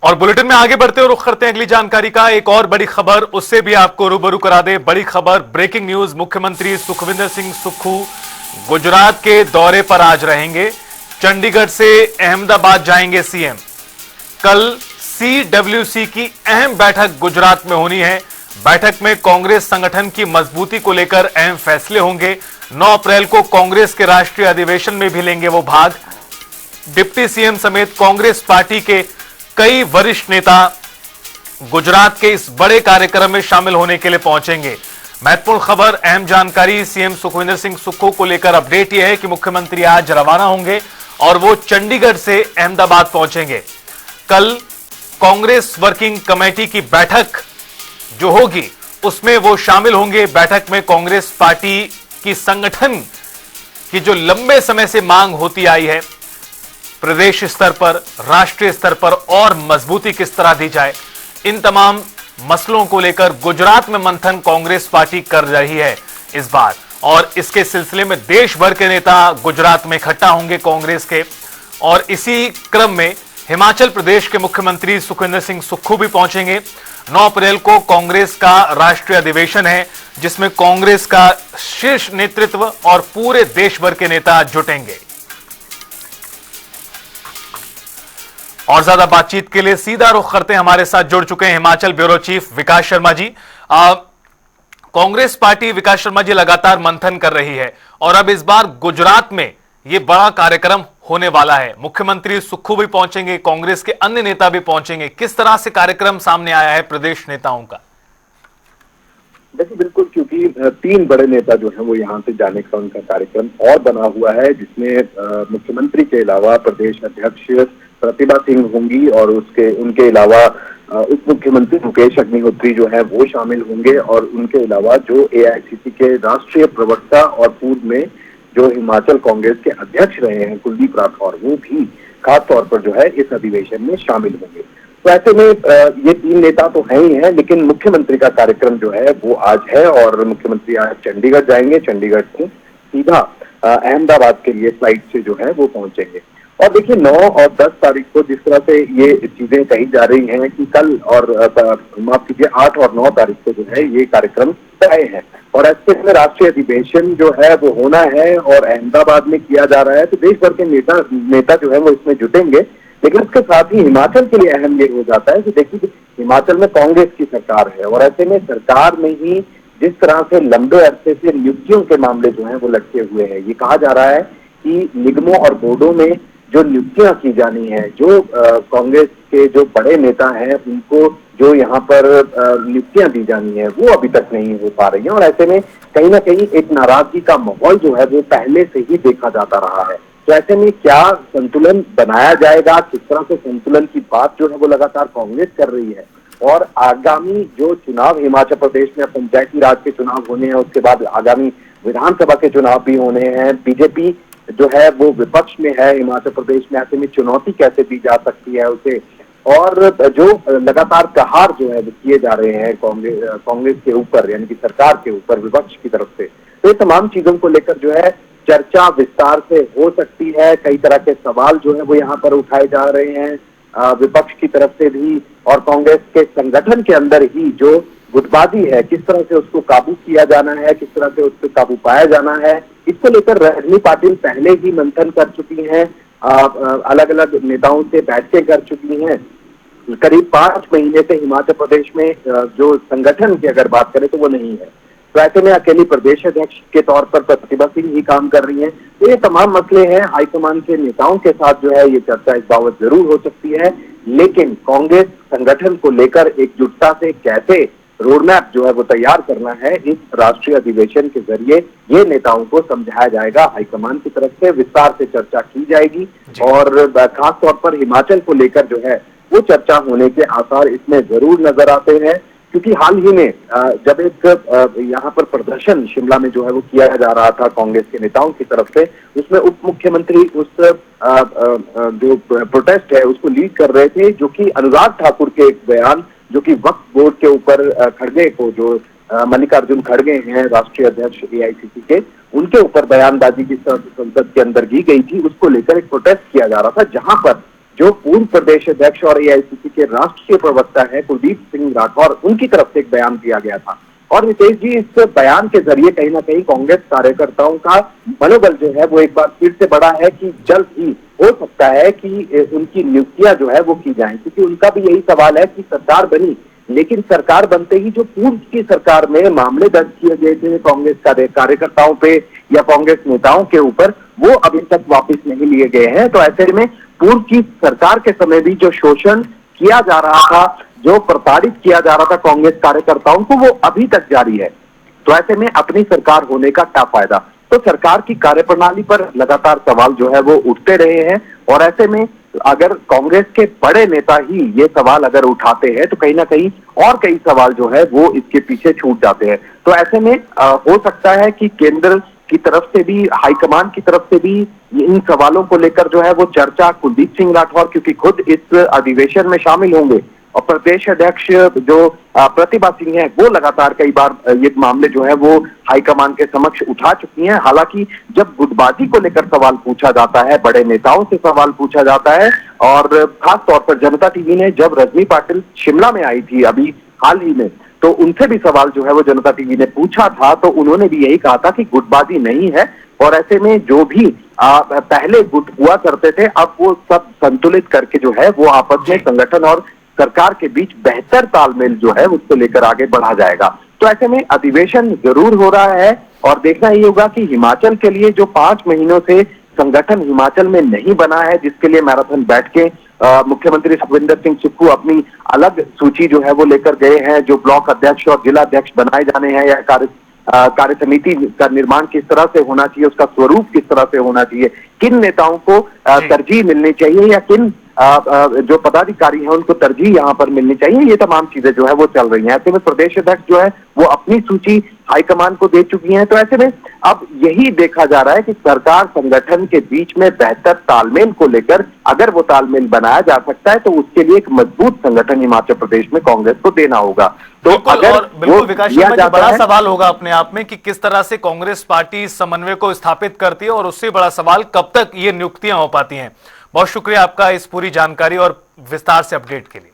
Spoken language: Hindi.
और बुलेटिन में आगे बढ़ते हुए रुख करते हैं अगली जानकारी का। एक और बड़ी खबर, उससे भी आपको रूबरू करा दे। बड़ी खबर, ब्रेकिंग न्यूज। मुख्यमंत्री सुखविंदर सिंह सुक्खू गुजरात के दौरे पर आज रहेंगे। चंडीगढ़ से अहमदाबाद जाएंगे सीएम। कल सीडब्ल्यूसी की अहम बैठक गुजरात में होनी है। बैठक में कांग्रेस संगठन की मजबूती को लेकर अहम फैसले होंगे। 9 अप्रैल को कांग्रेस के राष्ट्रीय अधिवेशन में भी लेंगे वो भाग। डिप्टी सीएम समेत कांग्रेस पार्टी के कई वरिष्ठ नेता गुजरात के इस बड़े कार्यक्रम में शामिल होने के लिए पहुंचेंगे। महत्वपूर्ण खबर, अहम जानकारी सीएम सुखविंदर सिंह सुक्खू को लेकर अपडेट यह है कि मुख्यमंत्री आज रवाना होंगे और वो चंडीगढ़ से अहमदाबाद पहुंचेंगे। कल कांग्रेस वर्किंग कमेटी की बैठक जो होगी उसमें वो शामिल होंगे। बैठक में कांग्रेस पार्टी की संगठन की जो लंबे समय से मांग होती आई है, प्रदेश स्तर पर, राष्ट्रीय स्तर पर और मजबूती किस तरह दी जाए, इन तमाम मसलों को लेकर गुजरात में मंथन कांग्रेस पार्टी कर रही है इस बार। और इसके सिलसिले में देश भर के नेता गुजरात में इकट्ठा होंगे कांग्रेस के। और इसी क्रम में हिमाचल प्रदेश के मुख्यमंत्री सुखविंदर सिंह सुक्खू भी पहुंचेंगे। 9 अप्रैल को कांग्रेस का राष्ट्रीय अधिवेशन है जिसमें कांग्रेस का शीर्ष नेतृत्व और पूरे देश भर के नेता जुटेंगे। और ज्यादा बातचीत के लिए सीधा रुख करते हैं, हमारे साथ जुड़ चुके हैं हिमाचल ब्यूरो चीफ विकास शर्मा जी। कांग्रेस पार्टी, विकास शर्मा जी, लगातार मंथन कर रही है और अब इस बार गुजरात में यह बड़ा कार्यक्रम होने वाला है। मुख्यमंत्री सुक्खू भी पहुंचेंगे, कांग्रेस के अन्य नेता भी पहुंचेंगे। किस तरह से कार्यक्रम सामने आया है प्रदेश नेताओं का? देखिए, बिल्कुल, क्योंकि 3 बड़े नेता जो हैं वो यहाँ से जाने का उनका कार्यक्रम और बना हुआ है, जिसमें मुख्यमंत्री के अलावा प्रदेश अध्यक्ष प्रतिभा सिंह होंगी और उनके अलावा उप मुख्यमंत्री मुकेश अग्निहोत्री जो है वो शामिल होंगे। और उनके अलावा जो एआईसीसी के राष्ट्रीय प्रवक्ता और पूर्व में जो हिमाचल कांग्रेस के अध्यक्ष रहे हैं कुलदीप राठौर, वो भी खास तौर पर जो है इस अधिवेशन में शामिल होंगे। तो ऐसे में ये 3 नेता तो हैं ही हैं, लेकिन मुख्यमंत्री का कार्यक्रम जो है वो आज है और मुख्यमंत्री आज चंडीगढ़ जाएंगे। चंडीगढ़ से सीधा अहमदाबाद के लिए फ्लाइट से जो है वो पहुंचेंगे। और देखिए, 9 और 10 तारीख को जिस तरह से ये चीजें कही जा रही हैं कि कल और माफ कीजिए 8 और 9 तारीख को जो है ये कार्यक्रम तय है और ऐसे में राष्ट्रीय अधिवेशन जो है वो होना है और अहमदाबाद में किया जा रहा है। तो देश भर के नेता जो है वो इसमें जुटेंगे। लेकिन उसके साथ ही हिमाचल के लिए अहम ये हो जाता है कि देखिए, हिमाचल में कांग्रेस की सरकार है और ऐसे में सरकार में ही जिस तरह से लंबे अरसे से नियुक्तियों के मामले जो है वो लटके हुए हैं। ये कहा जा रहा है कि निगमों और बोर्डों में जो नियुक्तियां की जानी है, जो कांग्रेस के जो बड़े नेता हैं उनको जो यहाँ पर नियुक्तियां दी जानी है वो अभी तक नहीं हो पा रही है। और ऐसे में कहीं ना कहीं एक नाराजगी का माहौल जो है वो पहले से ही देखा जाता रहा है। तो ऐसे में क्या संतुलन बनाया जाएगा, किस तरह से संतुलन की बात जो है वो लगातार कांग्रेस कर रही है। और आगामी जो चुनाव हिमाचल प्रदेश में पंचायती राज के चुनाव होने हैं, उसके बाद आगामी विधानसभा के चुनाव भी होने हैं। बीजेपी जो है वो विपक्ष में है हिमाचल प्रदेश में, ऐसे में चुनौती कैसे दी जा सकती है उसे। और जो लगातार प्रहार जो है वो किए जा रहे हैं कांग्रेस के ऊपर, यानी कि सरकार के ऊपर विपक्ष की तरफ से, तो ये तमाम चीजों को लेकर जो है चर्चा विस्तार से हो सकती है। कई तरह के सवाल जो है वो यहाँ पर उठाए जा रहे हैं विपक्ष की तरफ से भी, और कांग्रेस के संगठन के अंदर ही जो गुटबाजी है किस तरह से उसको काबू किया जाना है, किस तरह से उस पर काबू पाया जाना है, इसको लेकर रजनी पाटिल पहले ही मंथन कर चुकी हैं, अलग अलग नेताओं से बैठकें कर चुकी हैं। करीब 5 महीने से हिमाचल प्रदेश में जो संगठन की अगर बात करें तो वो नहीं है। तो ऐसे में अकेली प्रदेश अध्यक्ष के तौर पर प्रतिभा सिंह ही काम कर रही हैं। तो ये तमाम मसले हैं, हाईकमान के नेताओं के साथ जो है ये चर्चा इस बाबत जरूर हो सकती है, लेकिन कांग्रेस संगठन को लेकर एकजुटता से कैसे रोडमैप जो है वो तैयार करना है, इस राष्ट्रीय अधिवेशन के जरिए ये नेताओं को समझाया जाएगा। हाईकमान की तरफ से विस्तार से चर्चा की जाएगी और खास तौर पर हिमाचल को लेकर जो है वो चर्चा होने के आसार इसमें जरूर नजर आते हैं। क्योंकि हाल ही में जब एक यहाँ पर प्रदर्शन शिमला में जो है वो किया जा रहा था कांग्रेस के नेताओं की तरफ से, उसमें उप मुख्यमंत्री उस जो प्रोटेस्ट है उसको लीड कर रहे थे, जो कि अनुराग ठाकुर के एक बयान, जो कि वक्फ बोर्ड के ऊपर खड़गे को, जो मल्लिकार्जुन खड़गे हैं राष्ट्रीय अध्यक्ष एआईसीसी के, उनके ऊपर बयानबाजी की संसद के अंदर की गई थी, उसको लेकर एक प्रोटेस्ट किया जा रहा था, जहां पर जो पूर्व प्रदेश अध्यक्ष और एआईसीसी के राष्ट्रीय प्रवक्ता है कुलदीप सिंह राठौर, उनकी तरफ से एक बयान दिया गया था। और नितेश जी, इस बयान के जरिए कहीं ना कहीं कांग्रेस कार्यकर्ताओं का मनोबल जो है वो एक बार फिर से बढ़ा है कि जल्द ही हो सकता है कि उनकी नियुक्तियां जो है वो की जाएं, क्योंकि उनका भी यही सवाल है कि सरकार बनी, लेकिन सरकार बनते ही जो पूर्व की सरकार में मामले दर्ज किए गए थे कांग्रेस कार्यकर्ताओं पे या कांग्रेस नेताओं के ऊपर, वो अभी तक वापस नहीं लिए गए हैं। तो ऐसे में पूर्व की सरकार के समय भी जो शोषण किया जा रहा था, जो प्रताड़ित किया जा रहा था कांग्रेस कार्यकर्ताओं को, वो अभी तक जारी है। तो ऐसे में अपनी सरकार होने का क्या फायदा? तो सरकार की कार्यप्रणाली पर लगातार सवाल जो है वो उठते रहे हैं, और ऐसे में अगर कांग्रेस के बड़े नेता ही ये सवाल अगर उठाते हैं तो कहीं ना कहीं और कई सवाल जो है वो इसके पीछे छूट जाते हैं। तो ऐसे में हो सकता है कि केंद्र की तरफ से भी, हाईकमान की तरफ से भी इन सवालों को लेकर जो है वो चर्चा, कुलदीप सिंह राठौर क्योंकि खुद इस अधिवेशन में शामिल होंगे, और प्रदेश अध्यक्ष जो प्रतिभा सिंह है वो लगातार कई बार ये मामले जो है वो हाईकमान के समक्ष उठा चुकी हैं। हालांकि जब गुटबाजी को लेकर सवाल पूछा जाता है, बड़े नेताओं से सवाल पूछा जाता है, और खास तौर पर जनता टीवी ने जब रजनी पाटिल शिमला में आई थी अभी हाल ही में, तो उनसे भी सवाल जो है वो जनता टीवी ने पूछा था, तो उन्होंने भी यही कहा था कि गुटबाजी नहीं है, और ऐसे में जो भी पहले गुट हुआ करते थे अब वो सब संतुलित करके जो है वो आपस में संगठन और सरकार के बीच बेहतर तालमेल जो है उसको लेकर आगे बढ़ा जाएगा। तो ऐसे में अधिवेशन जरूर हो रहा है, और देखना ही होगा कि हिमाचल के लिए जो 5 महीनों से संगठन हिमाचल में नहीं बना है, जिसके लिए मैराथन बैठ के मुख्यमंत्री सुखविंदर सिंह सुक्खू अपनी अलग सूची जो है वो लेकर गए हैं, जो ब्लॉक अध्यक्ष और जिला अध्यक्ष बनाए जाने हैं, या कार्य समिति का निर्माण किस तरह से होना चाहिए, उसका स्वरूप किस तरह से होना चाहिए, किन नेताओं को तरजीह मिलनी चाहिए, या किन जो पदाधिकारी हैं उनको तरजीह यहां पर मिलनी चाहिए, ये तमाम चीजें जो है वो चल रही हैं। ऐसे में प्रदेश अध्यक्ष जो है वो अपनी सूची हाईकमान को दे चुकी हैं। तो ऐसे में अब यही देखा जा रहा है कि सरकार संगठन के बीच में बेहतर तालमेल को लेकर अगर वो तालमेल बनाया जा सकता है तो उसके लिए एक मजबूत संगठन हिमाचल प्रदेश में कांग्रेस को देना होगा। तो अगर बिल्कुल विकास शर्मा जी, बड़ा सवाल होगा अपने आप में कि किस तरह से कांग्रेस पार्टी समन्वय को स्थापित करती है, और उससे बड़ा सवाल कब तक ये नियुक्तियां हो पाती हैं। बहुत शुक्रिया आपका इस पूरी जानकारी और विस्तार से अपडेट के लिए।